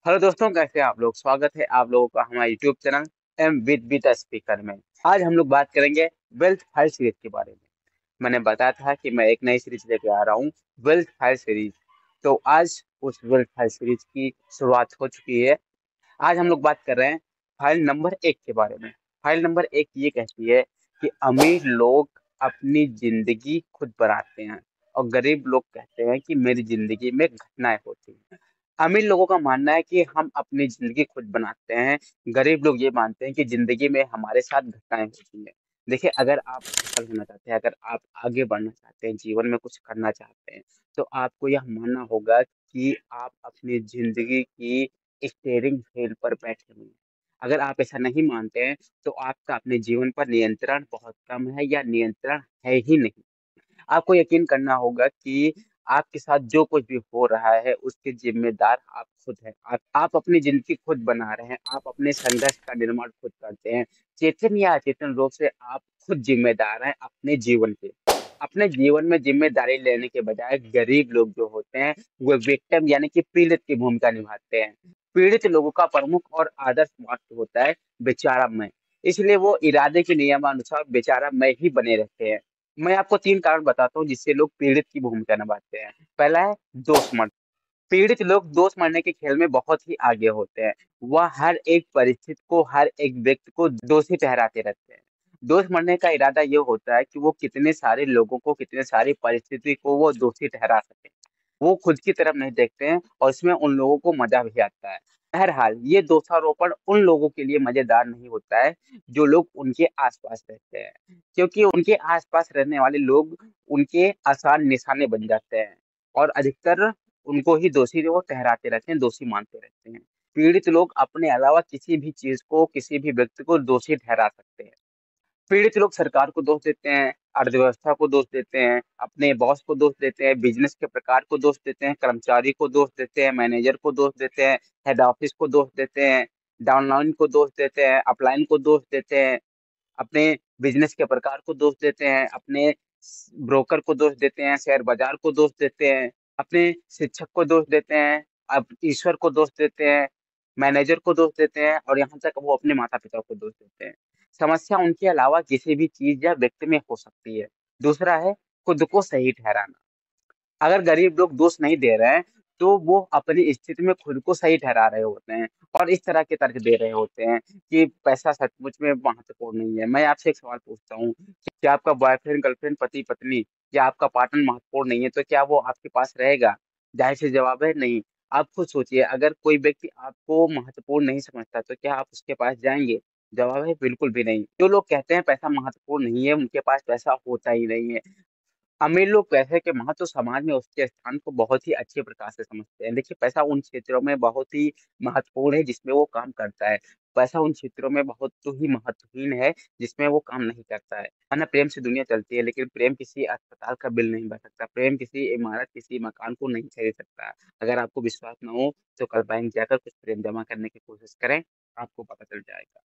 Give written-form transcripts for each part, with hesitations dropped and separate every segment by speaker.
Speaker 1: Hello दोस्तों, कैसे हैं आप लोग। स्वागत है आप लोगों का हमारे YouTube channel m with speaker में। आज हम लोग बात करेंगे वेल्थ फाइल सीरीज के बारे में। मैंने बताया था कि मैं एक नई सीरीज लेके आ रहा हूँ, वेल्थ फाइल सीरीज। तो आज उस वेल्थ फाइल सीरीज की शुरुआत हो चुकी है। आज हम लोग बात कर रहे हैं फाइल नंबर 1 के बारे में। फाइल नंबर 1 ये कहती है कि अमीर लोग अपनी जिंदगी खुद बनाते हैं और गरीब लोग कहते हैं कि मेरी जिंदगी में घटनाएं होती हैं। अमीर लोगों का मानना है कि हम अपनी जिंदगी खुद बनाते हैं। गरीब लोग ये मानते हैं कि जिंदगी में हमारे साथ घटनाएं होती हैं। देखिए, अगर आप सफल होना चाहते हैं, अगर आप आगे बढ़ना चाहते हैं, जीवन में कुछ करना चाहते हैं, तो आपको यह मानना होगा कि आप अपनी जिंदगी की स्टीयरिंग व्हील पर बैठे हुए हैं। अगर आप ऐसा नहीं मानते हैं, तो आपका अपने जीवन पर नियंत्रण बहुत कम है या नियंत्रण है ही नहीं। आपको यकीन करना होगा कि आपके साथ जो कुछ भी हो रहा है उसके जिम्मेदार आप खुद हैं। आप अपनी जिंदगी खुद बना रहे हैं, आप अपने संघर्ष का निर्माण खुद करते हैं। चेतन या अचेतन रूप से आप खुद जिम्मेदार हैं अपने जीवन के। अपने जीवन में जिम्मेदारी लेने के बजाय गरीब लोग जो होते हैं वो विक्टिम यानी कि पीड़ित की भूमिका निभाते हैं। पीड़ित लोगों का प्रमुख और आदर्श वाक्य होता है बेचारा मैं। इसलिए वो इरादे के नियमानुसार बेचारा मैं ही बने रहते हैं। मैं आपको 3 कारण बताता हूँ जिससे लोग पीड़ित की भूमिका निभाते हैं। पहला है दोष मत। पीड़ित लोग दोष मरने के खेल में बहुत ही आगे होते हैं। वह हर एक परिस्थिति को, हर एक व्यक्ति को दोषी ठहराते रहते हैं। दोष मरने का इरादा ये होता है कि वो कितने सारे लोगों को, कितने सारी परिस्थिति को वो दोषी ठहरा सके। वो खुद की तरफ नहीं देखते हैं और इसमें उन लोगों को मजा भी आता है। बहरहाल ये दोषारोपण उन लोगों के लिए मजेदार नहीं होता है जो लोग उनके आसपास रहते हैं, क्योंकि उनके आसपास रहने वाले लोग उनके आसान निशाने बन जाते हैं और अधिकतर उनको ही दोषी वो ठहराते रहते हैं, दोषी मानते रहते हैं। पीड़ित लोग अपने अलावा किसी भी चीज को, किसी भी व्यक्ति को दोषी ठहरा सकते हैं। पीड़ित लोग सरकार को दोष देते हैं, अर्थव्यवस्था को दोष देते हैं, अपने बॉस को दोष देते हैं, बिजनेस के प्रकार को दोष देते हैं, कर्मचारी को दोष देते हैं, मैनेजर को दोष देते हैं, हेड ऑफिस को दोष देते हैं, डाउनलाइन को दोष देते हैं, अपलाइन को दोष देते हैं, अपने बिजनेस के प्रकार को दोष देते हैं, अपने ब्रोकर को दोष देते हैं, शेयर बाजार को दोष देते हैं, अपने शिक्षक को दोष देते हैं, अब ईश्वर को दोष देते हैं, मैनेजर को दोष देते हैं और यहाँ तक वो अपने माता पिता को दोष देते हैं। समस्या उनके अलावा किसी भी चीज या व्यक्ति में हो सकती है। दूसरा है खुद को सही ठहराना। अगर गरीब लोग दोष नहीं दे रहे हैं, तो वो अपनी स्थिति में खुद को सही ठहरा रहे होते हैं और इस तरह के तर्क दे रहे होते हैं कि पैसा सचमुच में महत्वपूर्ण नहीं है। मैं आपसे एक सवाल पूछता हूँ, क्या आपका बॉयफ्रेंड, गर्लफ्रेंड, पति पत्नी या आपका पार्टनर महत्वपूर्ण नहीं है, तो क्या वो आपके पास रहेगा? जाहिर से जवाब है नहीं। आप खुद सोचिए, अगर कोई व्यक्ति आपको महत्वपूर्ण नहीं समझता तो क्या आप उसके पास जाएंगे? जवाब है बिल्कुल भी नहीं। जो लोग कहते हैं पैसा महत्वपूर्ण नहीं है, उनके पास पैसा होता ही नहीं है। अमीर लोग पैसे के महत्व समाज में उसके स्थान को बहुत ही अच्छे प्रकार से समझते हैं। देखिए, पैसा उन क्षेत्रों में बहुत ही महत्वपूर्ण है जिसमें वो काम करता है। पैसा उन क्षेत्रों में बहुत ही महत्वहीन है जिसमें वो काम नहीं करता है। ना प्रेम से दुनिया चलती है, लेकिन प्रेम किसी अस्पताल का बिल नहीं भर सकता। प्रेम किसी इमारत, किसी मकान को नहीं खरीद सकता। अगर आपको विश्वास न हो तो कल बैंक जाकर कुछ प्रेम जमा करने की कोशिश करें, आपको पता चल जाएगा।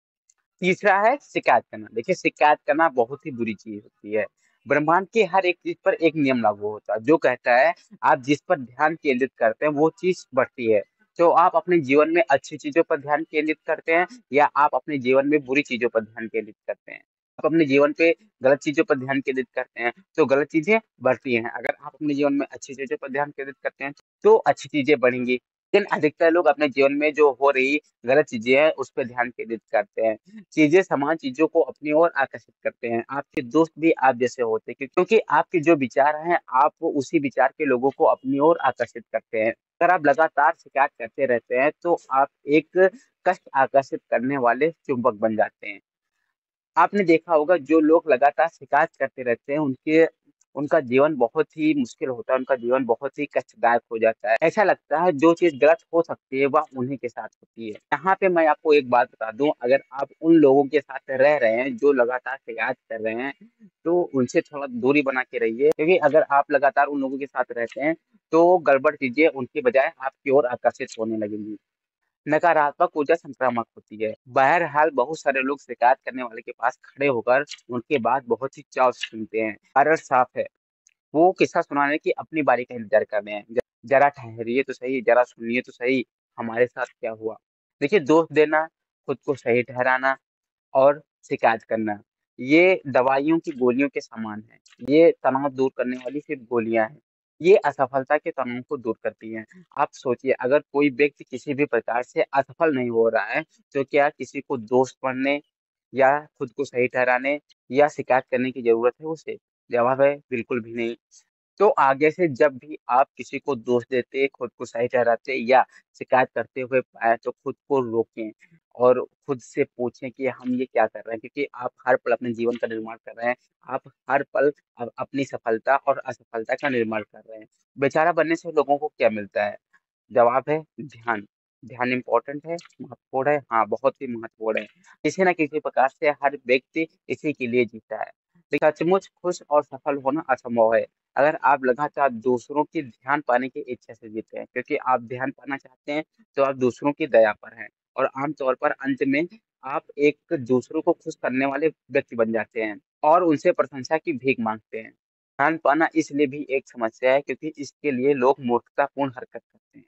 Speaker 1: तीसरा है शिकायत करना। देखिए, शिकायत करना बहुत ही बुरी चीज होती है। ब्रह्मांड के हर एक चीज पर एक नियम लागू होता है जो कहता है आप जिस पर ध्यान केंद्रित करते हैं वो चीज बढ़ती है। तो आप अपने जीवन में अच्छी चीजों पर ध्यान केंद्रित करते हैं या आप अपने जीवन में बुरी चीजों पर ध्यान केंद्रित करते हैं? आप अपने जीवन पे गलत चीजों पर ध्यान केंद्रित करते हैं तो गलत चीजें बढ़ती हैं। अगर आप अपने जीवन में अच्छी चीजों पर ध्यान केंद्रित करते हैं तो अच्छी चीजें बढ़ेंगी। लेकिन अधिकतर लोग अपने जीवन में जो हो रही गलत चीजें हैं उस पर ध्यान केंद्रित करते हैं। चीजें, समान चीजों को अपनी ओर आकर्षित करते हैं। आपके दोस्त भी आप जैसे होते हैं क्योंकि आपके जो विचार हैं आप उसी विचार के लोगों को अपनी ओर आकर्षित करते हैं। अगर आप लगातार शिकायत करते रहते हैं तो आप एक कष्ट आकर्षित करने वाले चुंबक बन जाते हैं। आपने देखा होगा जो लोग लगातार शिकायत करते रहते हैं उनके उनका जीवन बहुत ही मुश्किल होता है, उनका जीवन बहुत ही कष्टदायक हो जाता है। ऐसा लगता है जो चीज गलत हो सकती है वह उन्हीं के साथ होती है। यहाँ पे मैं आपको एक बात बता दूं, अगर आप उन लोगों के साथ रह रहे हैं जो लगातार शिकायत कर रहे हैं तो उनसे थोड़ा दूरी बना के रहिए, क्योंकि अगर आप लगातार उन लोगों के साथ रहते हैं तो गड़बड़ चीजें उनकी बजाय आपकी ओर आकर्षित होने लगेंगी। नकारात्मक ऊर्जा संक्रामक होती है। बहरहाल बहुत सारे लोग शिकायत करने वाले के पास खड़े होकर उनके बात बहुत ही चाव से सुनते हैं। कारण साफ है, वो किस्सा सुनाने की अपनी बारी का इंतजार कर रहे हैं। जरा ठहरिए तो सही, जरा सुनिए तो सही। हमारे साथ क्या हुआ। देखिए, दोष देना, खुद को सही ठहराना और शिकायत करना, ये दवाइयों की गोलियों के समान है। ये तनाव दूर करने वाली सिर्फ गोलियाँ हैं। ये असफलता के तनाव को दूर करती हैं। आप सोचिए, अगर कोई व्यक्ति किसी भी प्रकार से असफल नहीं हो रहा है, तो क्या किसी को दोष पढ़ने या खुद को सही ठहराने या शिकायत करने की ज़रूरत है उसे? जवाब है बिल्कुल भी नहीं। तो आगे से जब भी आप किसी को दोष देते, खुद को सही ठहराते या शिकायत करते हुए पाएँ, तो खुद को रोकें और खुद से पूछें कि हम ये क्या कर रहे हैं? क्योंकि आप हर पल अपने जीवन का निर्माण कर रहे हैं। आप हर पल अपनी सफलता और असफलता का निर्माण कर रहे हैं। बेचारा बनने से लोगों को क्या मिलता है? जवाब है ध्यान। ध्यान इम्पोर्टेंट है, महत्वपूर्ण है, हाँ, बहुत ही महत्वपूर्ण है। किसी न किसी प्रकार से हर व्यक्ति इसी के लिए जीता है। देखिए, सचमुच खुश और सफल होना असंभव है, अगर आप लगातार दूसरों की ध्यान पाने की इच्छा से जीते हैं। क्योंकि आप ध्यान पाना चाहते हैं, तो आप दूसरों की दया पर हैं और आम तौर पर अंत में आप एक दूसरों को खुश करने वाले व्यक्ति बन जाते हैं और उनसे प्रशंसा की भीख माँगते हैं। ध्यान पाना इसलिए भी एक समस्या है क्योंकि इसके लिए लोग मूर्खतापूर्ण हरकत करते हैं।